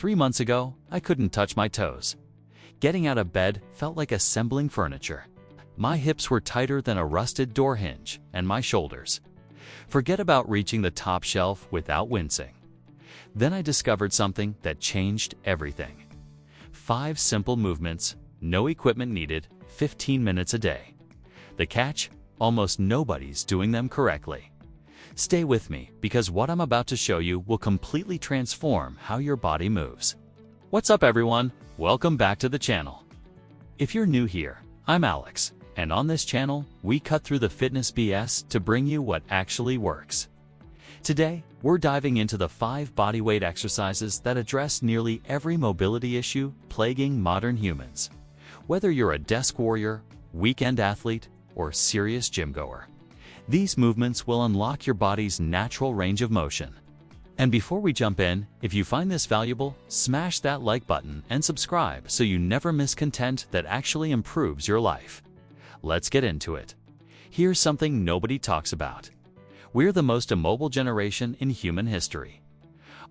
3 months ago, I couldn't touch my toes. Getting out of bed felt like assembling furniture. My hips were tighter than a rusted door hinge, and my shoulders. Forget about reaching the top shelf without wincing. Then I discovered something that changed everything. 5 simple movements, no equipment needed, 15 minutes a day. The catch? Almost nobody's doing them correctly. Stay with me, because what I'm about to show you will completely transform how your body moves. What's up, everyone? Welcome back to the channel. If you're new here, I'm Alex, and on this channel, we cut through the fitness BS to bring you what actually works. Today, we're diving into the 5 bodyweight exercises that address nearly every mobility issue plaguing modern humans. Whether you're a desk warrior, weekend athlete, or serious gym goer, these movements will unlock your body's natural range of motion. And before we jump in, if you find this valuable, smash that like button and subscribe so you never miss content that actually improves your life. Let's get into it. Here's something nobody talks about. We're the most immobile generation in human history.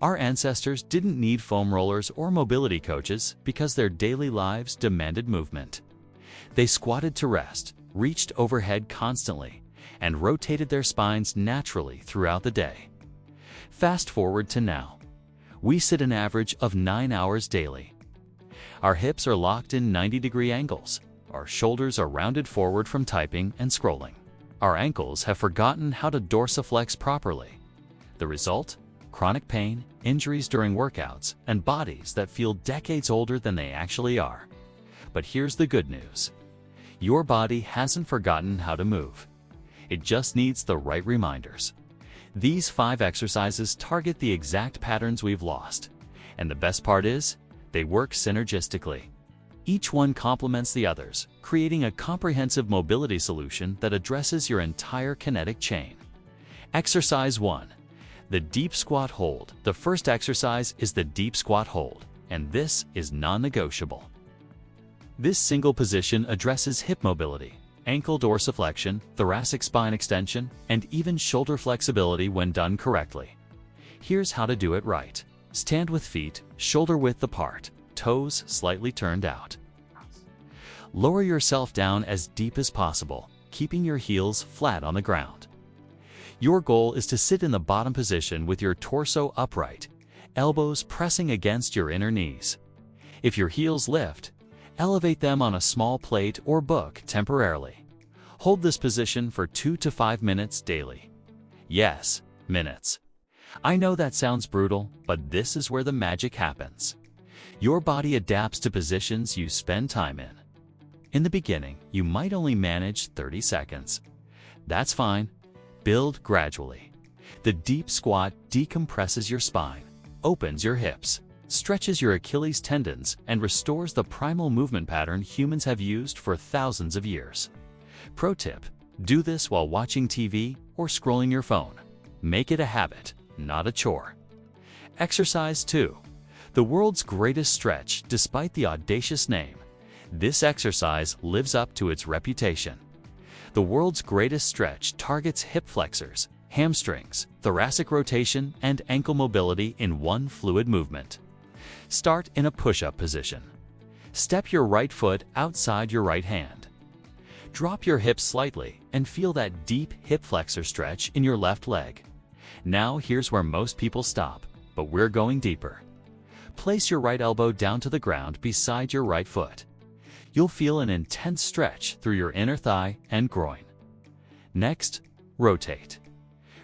Our ancestors didn't need foam rollers or mobility coaches because their daily lives demanded movement. They squatted to rest, reached overhead constantly, and rotated their spines naturally throughout the day. Fast forward to now. We sit an average of 9 hours daily. Our hips are locked in 90-degree angles. Our shoulders are rounded forward from typing and scrolling. Our ankles have forgotten how to dorsiflex properly. The result? Chronic pain, injuries during workouts, and bodies that feel decades older than they actually are. But here's the good news. Your body hasn't forgotten how to move. It just needs the right reminders. These 5 exercises target the exact patterns we've lost. And the best part is, they work synergistically. Each one complements the others, creating a comprehensive mobility solution that addresses your entire kinetic chain. Exercise 1. The deep squat hold. The first exercise is the deep squat hold, and this is non-negotiable. This single position addresses hip mobility, ankle dorsiflexion, thoracic spine extension, and even shoulder flexibility when done correctly. Here's how to do it right. Stand with feet shoulder width apart, toes slightly turned out. Lower yourself down as deep as possible, keeping your heels flat on the ground. Your goal is to sit in the bottom position with your torso upright, elbows pressing against your inner knees. If your heels lift, elevate them on a small plate or book temporarily. Hold this position for 2 to 5 minutes daily. Yes, minutes. I know that sounds brutal, but this is where the magic happens. Your body adapts to positions you spend time in. In the beginning, you might only manage 30 seconds. That's fine. Build gradually. The deep squat decompresses your spine, opens your hips, stretches your Achilles tendons, and restores the primal movement pattern humans have used for thousands of years. Pro tip: do this while watching TV or scrolling your phone. Make it a habit, not a chore. Exercise 2. The world's greatest stretch, despite the audacious name. This exercise lives up to its reputation. The world's greatest stretch targets hip flexors, hamstrings, thoracic rotation, and ankle mobility in one fluid movement. Start in a push-up position. Step your right foot outside your right hand. Drop your hips slightly and feel that deep hip flexor stretch in your left leg. Now here's where most people stop, but we're going deeper. Place your right elbow down to the ground beside your right foot. You'll feel an intense stretch through your inner thigh and groin. Next, rotate.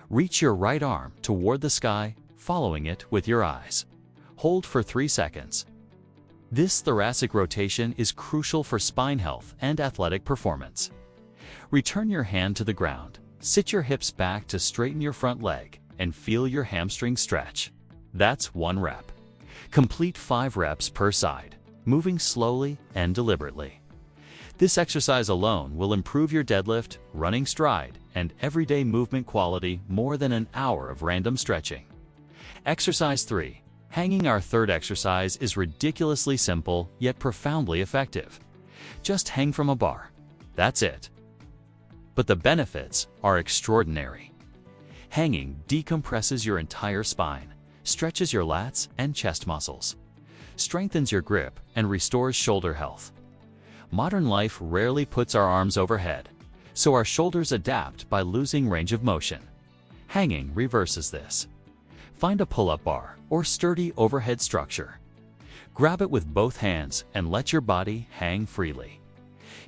Reach your right arm toward the sky, following it with your eyes. Hold for 3 seconds. This thoracic rotation is crucial for spine health and athletic performance. Return your hand to the ground, sit your hips back to straighten your front leg, and feel your hamstring stretch. That's 1 rep. Complete 5 reps per side, moving slowly and deliberately. This exercise alone will improve your deadlift, running stride, and everyday movement quality more than an hour of random stretching. Exercise 3. Hanging. Our third exercise is ridiculously simple yet profoundly effective. Just hang from a bar. That's it. But the benefits are extraordinary. Hanging decompresses your entire spine, stretches your lats and chest muscles, strengthens your grip, and restores shoulder health. Modern life rarely puts our arms overhead, so our shoulders adapt by losing range of motion. Hanging reverses this. Find a pull-up bar or sturdy overhead structure. Grab it with both hands and let your body hang freely.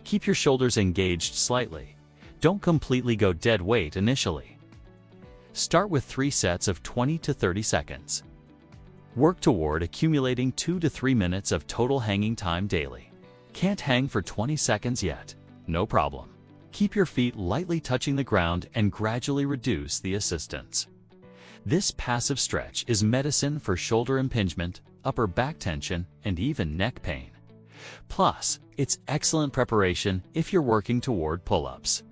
Keep your shoulders engaged slightly. Don't completely go dead weight initially. Start with 3 sets of 20 to 30 seconds. Work toward accumulating 2 to 3 minutes of total hanging time daily. Can't hang for 20 seconds yet? No problem. Keep your feet lightly touching the ground and gradually reduce the assistance. This passive stretch is medicine for shoulder impingement, upper back tension, and even neck pain. Plus, it's excellent preparation if you're working toward pull-ups.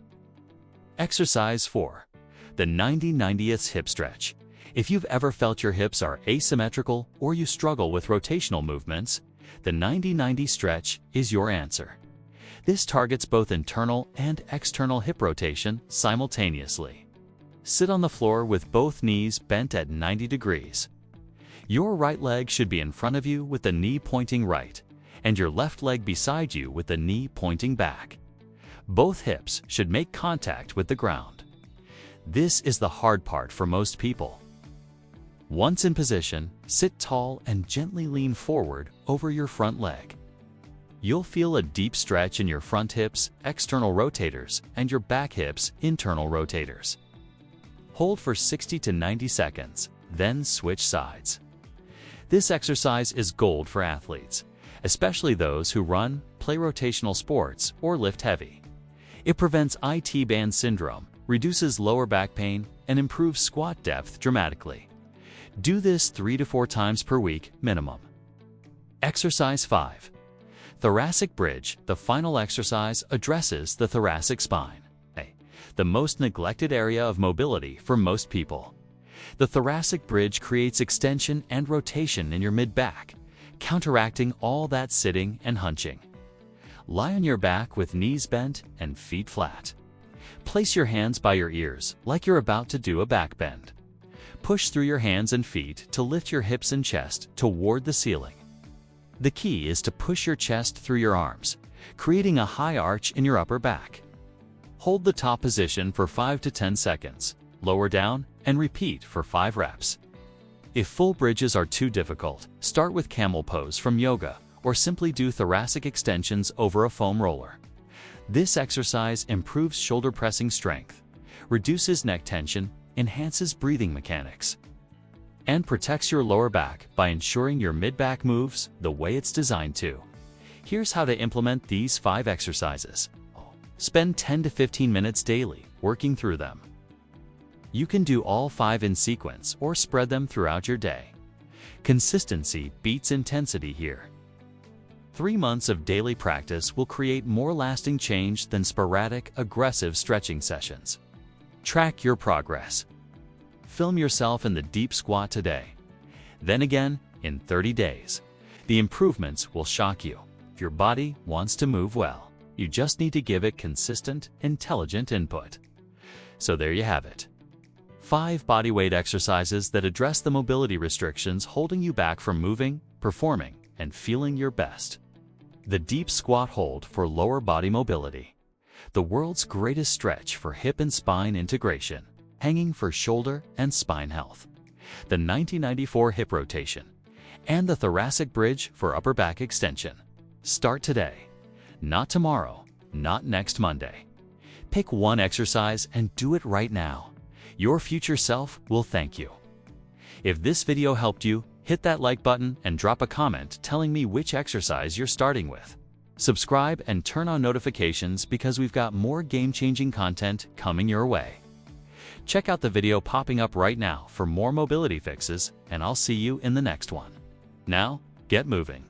Exercise 4. The 90-90ths hip stretch. If you've ever felt your hips are asymmetrical or you struggle with rotational movements, the 90-90 stretch is your answer. This targets both internal and external hip rotation simultaneously. Sit on the floor with both knees bent at 90 degrees. Your right leg should be in front of you with the knee pointing right, and your left leg beside you with the knee pointing back. Both hips should make contact with the ground. This is the hard part for most people. Once in position, sit tall and gently lean forward over your front leg. You'll feel a deep stretch in your front hips, external rotators, and your back hips, internal rotators. Hold for 60 to 90 seconds, then switch sides. This exercise is gold for athletes, especially those who run, play rotational sports, or lift heavy. It prevents IT band syndrome, reduces lower back pain, and improves squat depth dramatically. Do this 3 to 4 times per week minimum. Exercise 5. Thoracic bridge. The final exercise addresses the thoracic spine, the most neglected area of mobility for most people. The thoracic bridge creates extension and rotation in your mid-back, counteracting all that sitting and hunching. Lie on your back with knees bent and feet flat. Place your hands by your ears like you're about to do a back bend. Push through your hands and feet to lift your hips and chest toward the ceiling. The key is to push your chest through your arms, creating a high arch in your upper back. Hold the top position for 5 to 10 seconds, lower down, and repeat for 5 reps. If full bridges are too difficult, start with camel pose from yoga or simply do thoracic extensions over a foam roller. This exercise improves shoulder pressing strength, reduces neck tension, enhances breathing mechanics, and protects your lower back by ensuring your mid-back moves the way it's designed to. Here's how to implement these 5 exercises. Spend 10 to 15 minutes daily working through them. You can do all 5 in sequence or spread them throughout your day. Consistency beats intensity here. 3 months of daily practice will create more lasting change than sporadic, aggressive stretching sessions. Track your progress. Film yourself in the deep squat today. Then again in 30 days. The improvements will shock you. If your body wants to move well, you just need to give it consistent, intelligent input. So there you have it. 5 bodyweight exercises that address the mobility restrictions holding you back from moving, performing, and feeling your best. The deep squat hold for lower body mobility. The world's greatest stretch for hip and spine integration, hanging for shoulder and spine health. The 90-94 hip rotation, and the thoracic bridge for upper back extension. Start today. Not tomorrow, not next Monday. Pick one exercise and do it right now. Your future self will thank you. If this video helped you, hit that like button and drop a comment telling me which exercise you're starting with. Subscribe and turn on notifications because we've got more game-changing content coming your way. Check out the video popping up right now for more mobility fixes, and I'll see you in the next one. Now, get moving.